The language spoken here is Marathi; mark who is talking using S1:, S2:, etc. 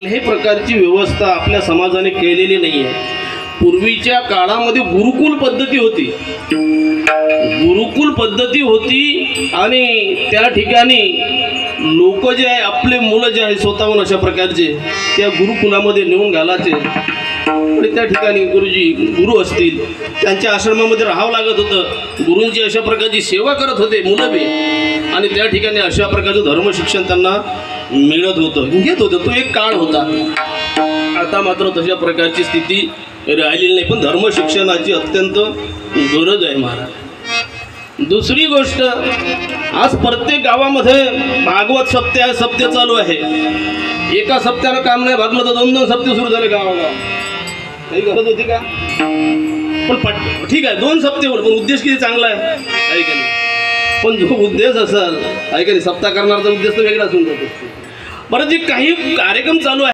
S1: हे प्रकारची व्यवस्था आपल्या समाजाने केलेली नाही आहे। पूर्वीच्या काळामध्ये गुरुकुल पद्धती होती, गुरुकुल पद्धती होती आणि त्या ठिकाणी लोक जे आहे आपले मुलं जे आहे स्वतःहून अशा प्रकारचे त्या गुरुकुलामध्ये नेऊन घालायचे आणि त्या ठिकाणी गुरु असतील त्यांच्या आश्रमामध्ये राहावं लागत होतं। गुरूंची अशा प्रकारची सेवा करत होते मुलं बी आणि त्या ठिकाणी अशा प्रकारचं धर्मशिक्षण त्यांना मिळत होतं, घेत होतं। तो एक काळ होता। आता मात्र तशा प्रकारची स्थिती राहिलेली नाही, पण धर्मशिक्षणाची अत्यंत गरज आहे महाराज। दुसरी गोष्ट, आज प्रत्येक गावामध्ये भागवत सप्ताह चालू आहे। एका सप्त्यानं काम नाही भागलं तर दोन सप्ते सुरू झाले गावागाव। काही गरज होती का? पण ठीक आहे, 2 सप्ते होईल, पण उद्देश किती चांगला आहे का नाही? पण जो उद्देश असेल आहे का नाही, सप्ताह करणारा उद्देश तर वेगळा असून जातो। बरं, जे काही कार्यक्रम चालू आहे